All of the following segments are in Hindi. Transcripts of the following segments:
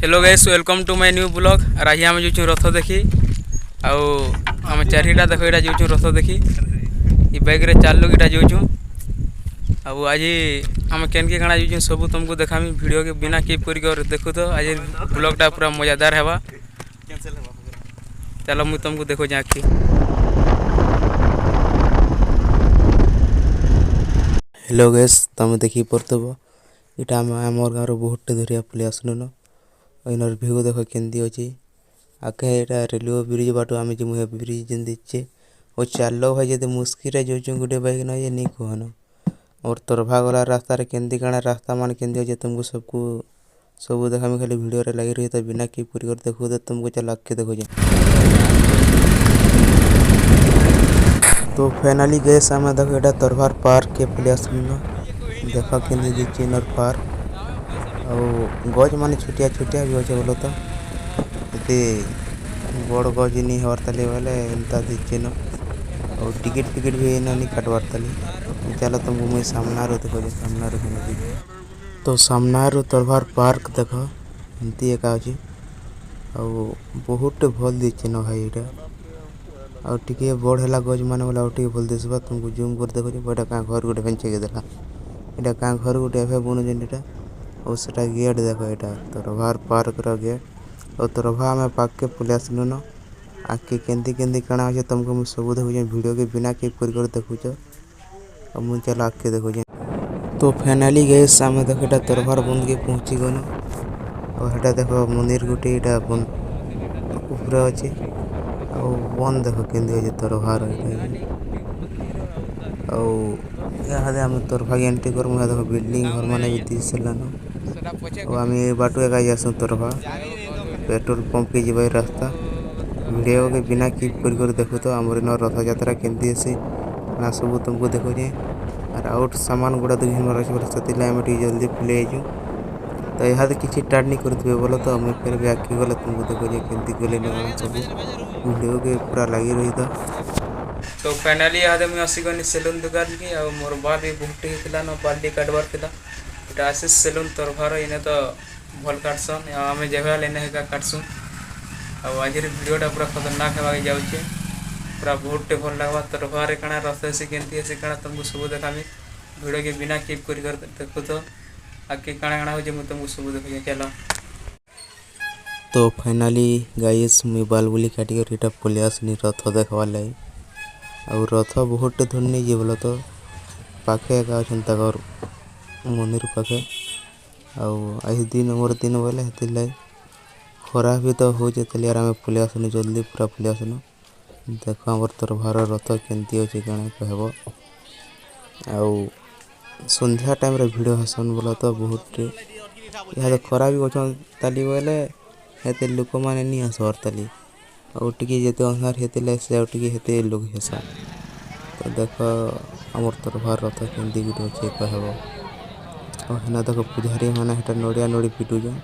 Hello guys welcome to my new blog और आज आम जो रथ देखी आम चारिटा देख यहाँ जो रथ देखी ये बैग रे 4 लोग इटा जो आज आम केनके काଣା जो सब तुमको देखामी वीडियो के बिना कीप कर देखु तो आज ब्लॉगटा पूरा मजादार है। चलो मुझे तुमको देखो जाकि हेलो गैस तुम देखी पड़तब इटा आमर गाँव बहुत धरिया पलि आसलुन इनर व्यू देख केंदी अच्छी आगे यहाँ रेलवे ब्रिज बाटू आम जी ब्रिज जेन दीचे और चल भाई जब मुस्किल जो गोटे बैग ना ये नहीं कहन और तरभा गला रास्ता केंदी काଣା रास्ता मान केंदी अच्छे तुमको सबको सब देखा खाली वीडियो रे लगी रही तो बिना की पूरी कर देखो तो तुमको चल आके देखो जा तो फाइनली गैस आम देखो यहाँ तरभार पार्क के पलि आसलुन देख केंदी दीचे इनर पार्क और गज मान छोटिया छोटिया भी अच्छे बोलो तो ये बड़ गज नहीं हर ताली बोले एंता दीचे न और टिकट फिकेट भी नहीं काटवार ताली चलो तुमको मुझे सामना रो देखो सामना रो तो सामना रो तरभार पार्क देख एमती एका अच्छे और बहुत भल दीचे न भाई यहाँ और टी बड़ है गज मान बोले और भल दिशा तुमको जूम कर देखो बड़ा क्या घर गोटे फेंचे देला यहाँ क्या घर गोटे ए बुणुन यहाँ और सेटा गेट देख यहाँ तरभार पार्क रो गेट और तरभा में पाक के पलि आसलुन आगे केंदी केंदी काଣା अच्छे तुमको मुझे सब देखो वीडियो के बिना कीप कर देखुच और मुझे चल आगे देखो तो फाइनली गए आम देख यहाँ तरभार बंद के पहुँची गल और यहाँ देख मंदिर गोटे यहाँ बंद ऊपर अच्छे और बंद देख केंदी अच्छे तरभार और आम तरभा की एंट्री कर देख बिल्डिंग घर मान भी दी सारान और आम बाटू एका जासूँ तरभा पेट्रोल पंप के जी रास्ता वीडियो के बिना कीप कर देखो तो आमर इन रथ यात्रा केंदी आसी ना सब तुमको देखो जे और आउट सामान गुड़ा तो घिनबार अच्छे से आम जल्दी पलि आईचु तो यहाँ किसी स्टार्ट नहीं करेंगे बोलो तो मुझे फिर भी आगे गले तुमको देखो जे केंदी गले सब वीडियो के पूरा लगी रही था। तो फाइनली यहाँ मुझे आसिगनी सेलून दुकान की और मोर बाल भी बहुत होता ना बाल काटबार था यहाँ आशीष सेलून तरभार इने तो भल काटसन आम जगह लेने काटसुँ और आज वीडियोटा पूरा खतरनाक होगा जाऊे पूरा बहुत भल लगवा तरभार काଣା रथ से केंती से काଣା तुमको सब देखामी वीडियो के बिना कीप कर देखो तो आगे काଣା काଣା हो तुमको सब देखो चलो तो फाइनली गाइस मुई बाल बुली काटी कर इटा पलि आसनी रथ देखवार लगी और रथ बहुत धुन नहीं जे बोलो तो पाखे एका अच्छा घर मंदिर पाखे आज 2 नंबर दिन बोले हेतिरलागि खरा भी तो हो जाते आम पलि आसनु जल्दी पूरा पलि आसनु देख आम तरभार रथ केंती अच्छे कण कहब आउ संध्या टाइम रे भिड़ हसन बोला तो बहुत यहाँ तो खरा भी अच्छा ताली बोले हेते लोक मैंने नहीं आसबार ताली और टी जिते अंधार होते से हेते लोग हेसा तो देख आमर तरभार रथ केंदी गुटे अच्छे कहब और हेना देख पुजारी मैंने नड़िया नड़ी पिटुछन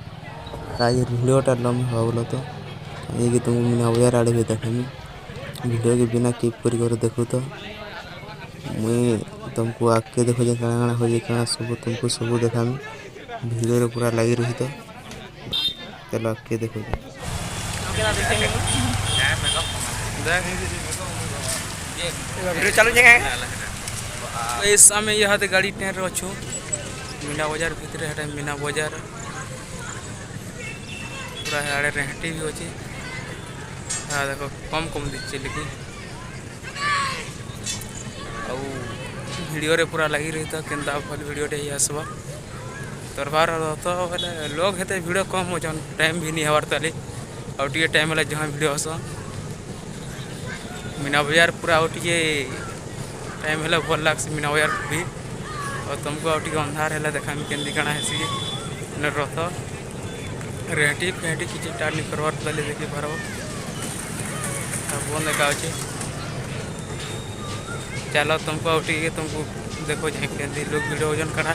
आज वीडियोटा लम्बा हवा बोलो तो ये तुमको मीना बजार आड़े भी देखेमी वीडियो के बिना कीप कर देखो तो मुई तुमको आगे देखो जे काଣା काଣା हो काଣା सब तुमको सब देखामी वीडियो रे पूरा लगी रही तो चलो आगे देखो आम यहाँ गाड़ी टेन अच्छु मीना बजार भितर है मीना बजार पूरा आड़े रेहटी भी अच्छे हाँ देखो कम कम दीचे लेकिन वीडियो रे पूरा लगी रही था केंदा भल वीडियो टे ही आसवा तरभार तो बोले लोग हेते वीडियो कम हो जान टाइम भी नहीं हवार ताली और टी टाइम है जहाँ वीडियो हस मीना बजार पूरा और टी टाइम है भल लग मीना बजार भी और तुमको और टी अंधार है देखा केंदी काଣା है रथ रेहटी फेहटी किसी स्टार्ट नहीं करवार ताली देखी पार बंद एका अच्छे चलो तुमको और तुमको देखो केंदी लोग वीडियो वजन करा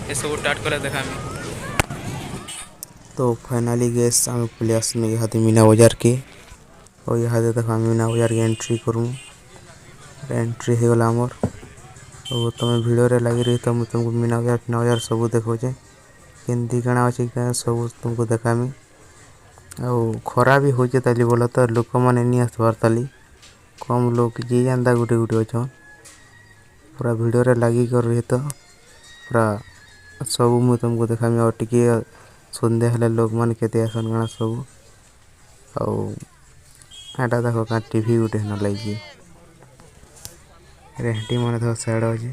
ये सब स्टार्ट कर देखा तो फाइनली गैस आम पलि आसनु यहाँ मीना बजार के और यहाँ देख मीना बजार के एंट्री करूँ एंट्री हो गला आमर और तुम वीडियो रे लगी रही तो तुमको मीना बजार सब देखो केंदी काଣା अच्छे सब तुमको देखामी ଆଉ ଖରା ବି ହଉଛେ ତାଲି ବୋଲ ତ ଲୋକମାନେ ନି ଆସିବାର୍ ତାଲି କମ୍ ଲୋକ ଯେ ଯେନ୍ତା ଗୁଟେ ଗୁଟେ ଅଛନ୍ ପୁରା ଭିଡ଼ିଓରେ ଲାଗିକରି ରହି ତ ପୁରା ସବୁ ମୁଇଁ ତମକୁ ଦେଖାମି ଆଉ ଟିକେ ସନ୍ଧ୍ୟା ହେଲେ ଲୋକମାନେ କେତେ ଆସନ୍ କାଣା ସବୁ ଆଉ ଏଟା ଦେଖ କାଁ ଟିଭି ଗୁଟେ ହେନ ଲାଗିଛି ରେହେଟି ମାନେ ଦେଖ ସାଇଡ଼ ଅଛି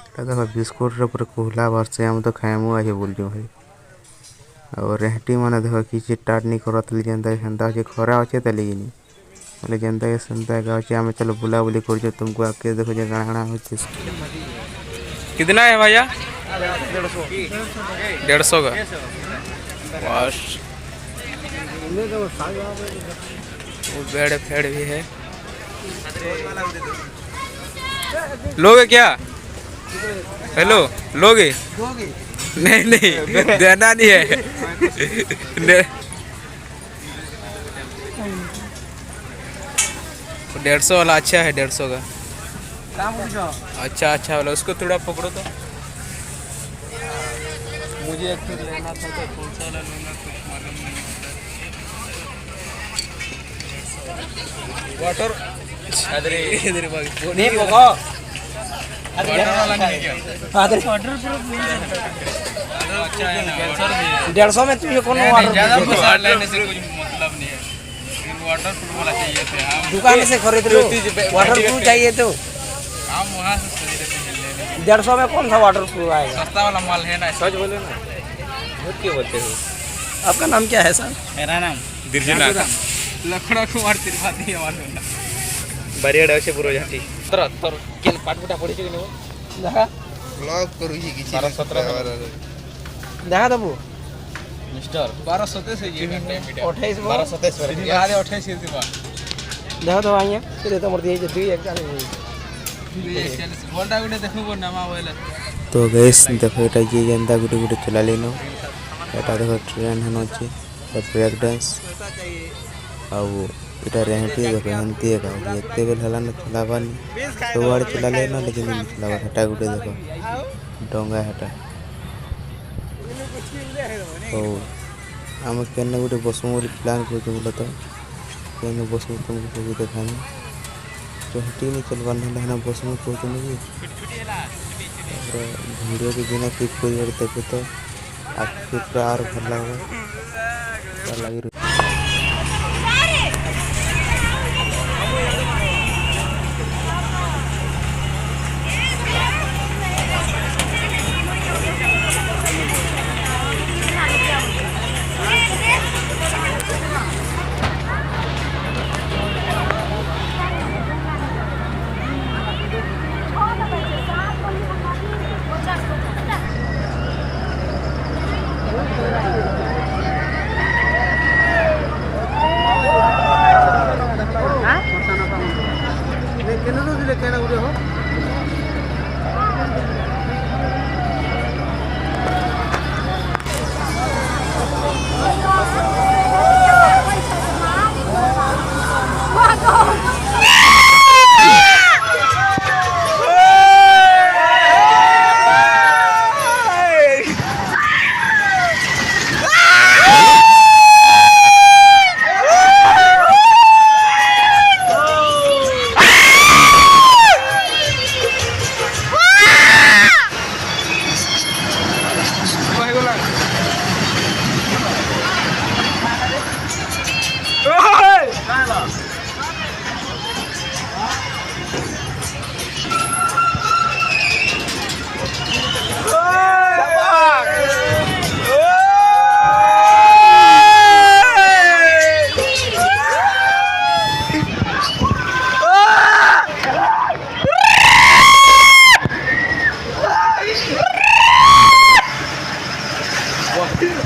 ଏଟା ଦେଖ ବିସ୍କୁଟ୍ରେ ପୁରା କୁହଲା ବାହାରୁଛେ ଆମେ ତ ଖାଇମୁ ଆଜି ବୋଲୁଛୁ ଭାଇ ଆଉ ରେହେଟି ମାନେ ଦେଖ କିଛି ଟାଟ୍ ନି କରତଲି ଯେନ୍ତା ହେନ୍ତା ଅଛି ଖରା ଅଛେ ତାଲିକିନି ବୋଲେ ଯେନ୍ତା ସେନ୍ତା ଏକା ଅଛି ଆମେ ଚାଲ ବୁଲାବୁଲି କରୁଛୁ ତୁମକୁ ଆଗ୍କେ ଦେଖୁଛେ କାଣା କାଣା ହଉଛି कितना है भैया 150 का बस वो बेड फेड भी है लोगे क्या हेलो लोगे नहीं नहीं देना नहीं है 150 वाला अच्छा है 150 का अच्छा अच्छा वाला उसको थोड़ा पकड़ो तो मुझे एक फिर लेना था तो कौन सा वाला लेना कुछ मालूम नहीं वाटर इधर नहीं होगा वाटर वाला नहीं क्या वाटर प्रूफ नहीं है अच्छा है ना 150 में तुझे कौन ज्यादा मसाला लेने से कुछ मतलब नहीं है वाटर प्रूफ वाला चाहिए थे हम दुकान से खरीद लो वाटर प्रूफ चाहिए तो हम वहाँ से खरीदे थे ले 150 में कौन सा वाटर प्रूफ आएगा सस्ता वाला माल है ना सच बोले ना झूठ क्यों बोलते हो आपका नाम क्या है सर मेरा नाम दिर्जना लखड़ा कुमार त्रिपाठी है मालूम ना बारियाडा से पुरो जाती तर तर केन पाटपुटा पड़ी छी नो देखा ବ୍ଲଗ୍ କରୁଛି କିଛି 12-17 देखा दबू मिस्टर 12-27 से ये टाइम 28 12-27 याद 28 से दिवा देखा तो आइए फिर तो मर दिए दुई एक चाल बोलता गुटे देखो नमा बोले तो गैस देखो এটা যে যেନ୍ତା ଗୁଟେ ଗୁଟେ ଚଲାଲିନ এটা ଦେଖ ଟ୍ରେନ୍ ହେନ ଅଛି ବ୍ରେକ୍ ଡ୍ୟାନ୍ସ ଆଉ এটা ରେହେଟି ଦେଖ ଏମିତି ଏକା ଏତେ ବେଲ ହେଲାନ ଚଲାବାନି ସବୁଆଡ଼େ ଚଲାଲେ ନ ଲେକିନ୍ ଚଲାବା ହେଟା ଗୁଟେ ଦେଖ ଡଙ୍ଗା ହେଟା ହଉ ଆମେ କେନେ ଗୁଟେ ବସମୁ ବୋଲି ପ୍ଲାନ୍ କରୁଛୁ ବୋଲେ ତ କେନେ ବସମୁ ତୁମକୁ ସବୁ ଦେଖାମି ତ ହେଟି ନି ଚଲବାର୍ ନହେଲେ ହେନା ବସମୁ କହୁଛନ୍ତି କି ଭିଡ଼ିଓ ବି ଦିନେ କ୍ଲିକ୍ କରିବାର ଦେଖୁ ତ ଆଖି ପୁରା ଆର୍ ଭଲ ଲାଗବ ତାର ଲାଗି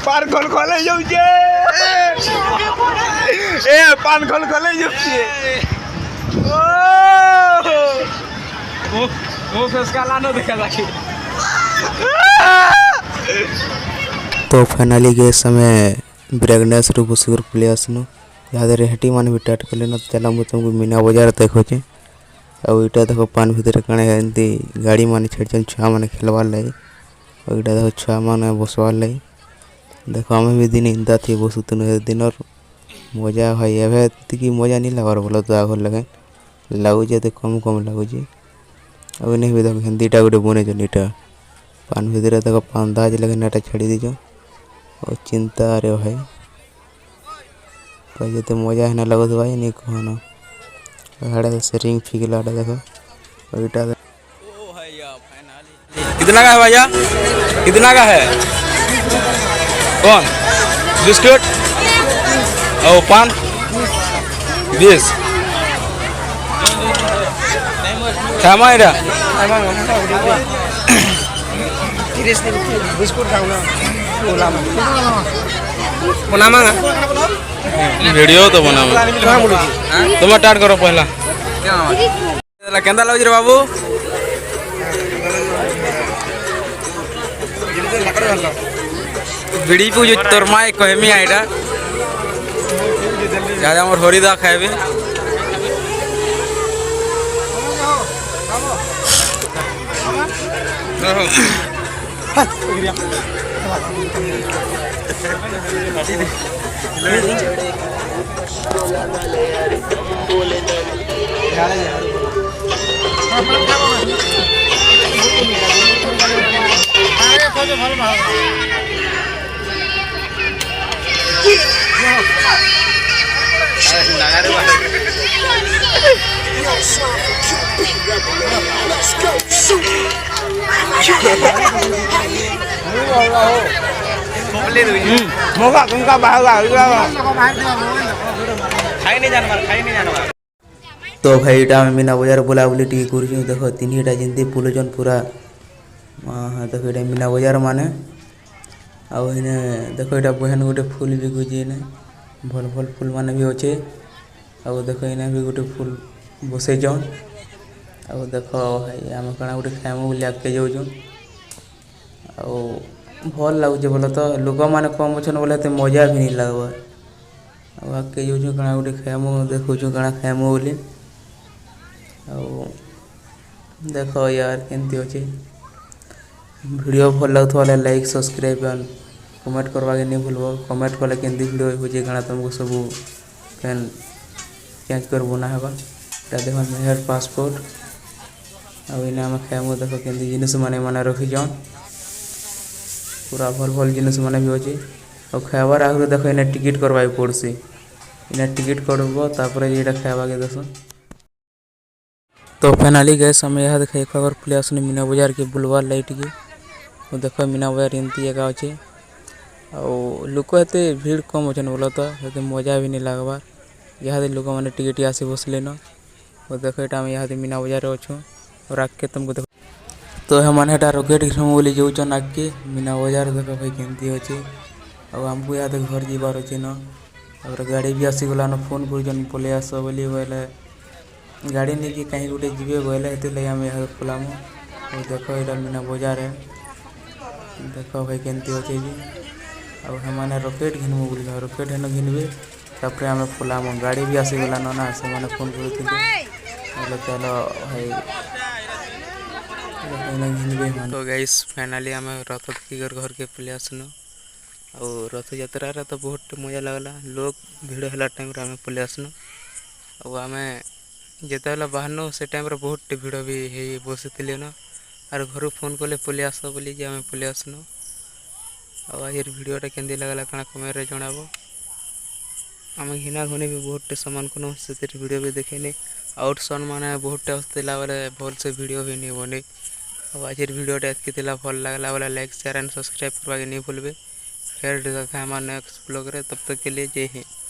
पान खोल खोले जाऊचे ए पान खोल खोले जाऊचे ओ फेस का लानो देखा जाके तो फाइनाली गए समय ब्रेकनेस रू बसिकर पलि आसनु यहाँ रेहटी मान भी टाट कले न चला मुझे तुमको मीना बजार देखोचे ଆଉ ଏଇଟା ଦେଖ ପାନ୍ ଭିତରେ କାଣା ଏମିତି ଗାଡ଼ି ମାନେ ଛାଡ଼ିଛନ୍ ଛୁଆମାନେ ଖେଲବାର୍ ଲାଗି ଆଉ ଏଇଟା ଦେଖ ଛୁଆମାନେ ବସବାର୍ ଲାଗି ଦେଖ ଆମେ ବି ଦିନେ ଏନ୍ତା ଥି ବସୁଥିନୁ ଏ ଦିନର ମଜା ଭାଇ ଏବେ ଏତିକି ମଜା ନି ଲାଗବାର ବୋଲ ତ ଆଘର ଲାଗେ ଲାଗୁଛେ ଏତେ କମ୍ ଲାଗୁଛେ ଆଉ ନେଇ ବି ଦେଖ ହିନ୍ଦୀଟା ଗୋଟେ ବନେଇଛନ୍ ଇଟା ପାନ୍ ଭିତରେ ଦେଖ ପାନ୍ତା ଅଛି ଲାଗେ ଏଟା ଛାଡ଼ି ଦେଇଛନ୍ ଆଉ ଚିନ୍ତାରେ ଭାଇ ତ ଯେତେ ମଜା ହେନା ଲାଗୁଥିବା ନି କହନ ହାଡ଼େ ସେ रिंग फिगलाटा देखो और इटा कितना का है भैया? कितना का है? कौन? बिस्कुट और पान 20 खामा इरा बिस्कुट खाऊंगा वीडियो तो बना तुम स्टार्ट करो पहला केंदा लगुच रे बाबू बिड़ी पूज तोर माए कहमी आईटा जा मोर हरिदा खाइबे मोगा तुमका बाहर खाई नहीं जानवर तो भाई इटा आम मीना बजार बुलाबुली टी कर देख तीनटा जमी बुलुचन पूरा हाँ देख ये मीना बजार माने आने देख ये बहन गोटे फुल बिकुचे इने भल भल फुल माने भी अच्छे आउ देख इने भी गोटे फुल बसैचन आउ देख भाई आम कण गोटे खाइमु बोली आगे जाऊँ आउ भल लगुचे बोल तो लोक मैंने कम अच्छन बोले मजा भी नहीं लगवा आगे जाऊँ कण गोटे खाइमु देखु कण खाइमु बोली देख यार केमती अच्छे वीडियो भल लगे लाइक सब्सक्राइब एंड कमेंट करवा के नहीं भूलब कमेंट कले केमती वीडियो हो कण तुमको सब फैन चेंज कर बना है देख मेहर पासपोर्ट आने आम खाइमु देख केमती जिनिस माने रखीछन पूरा भल भल जिनिस माने भी अच्छे और खाइबार आगे देख इन्हें टिकट करवा पड़सी इन्हें टिकट करब तापर ये खाइबा के देख तो फाइनाली गैस हमें यहाँ देखा एक बार पुलिस आसने मीना बाजार के बुलवार लाइट के और देख मीना बाजार एमती जगह अच्छे लोक एते भीड़ कम अच्छे बोल तो ये मजा भी नहीं लगवार यहाँ लोक मैंने टिकट आसी बसले न और देख यहाँ यहाँ मीना बाजार अच्छु और आगे तुमको देख तो हमारे रकेट घिरमु बोली जाऊन आगे मीना बाजार देख भाई केमती अच्छे आमको यहाँ घर जीवार अच्छे न और गाड़ी भी आसीगला न फोन कर पलि आस बोली बोले गाड़ी नहीं कि कहीं गोटे जी बोले ये आम यहाँ खोलामु और देख यहाँ मीना बाजार है देख भाई केमती अच्छे आने रकेट घिनमु बोल रकेट हेन घिनबे तापर आम खोलामु गाड़ी भी आसीगला ना से फोन कर चलो भाई तो गाइस फाइनाली आम रथ देखिकर घर के पलि आसनु और रथ यात्रा तो बहुत मजा लगला लोग भीड़ है टाइम आम पलि आसनु आम जिते बाहर से टाइम बहुत भीड़ भी बसी न और घर फोन कले पलि आस बोली आम पलि आसनु आज भिडियोटा केमती लगला कण कमेंट जनाब आम घिना घुनी भी बहुत सामान को से वीडियो भी देखेनी आउट सन माने बहुत आसला बेले भल से वीडियो भी नहीं बने आज भिडियोटा एतकी भल लगला बोले लाइक शेयर एंड सब्सक्राइब करवा नहीं भूलबे फिर देखा हमारे नेक्स्ट ब्लॉग रे तब तक के लिए जय हिंद।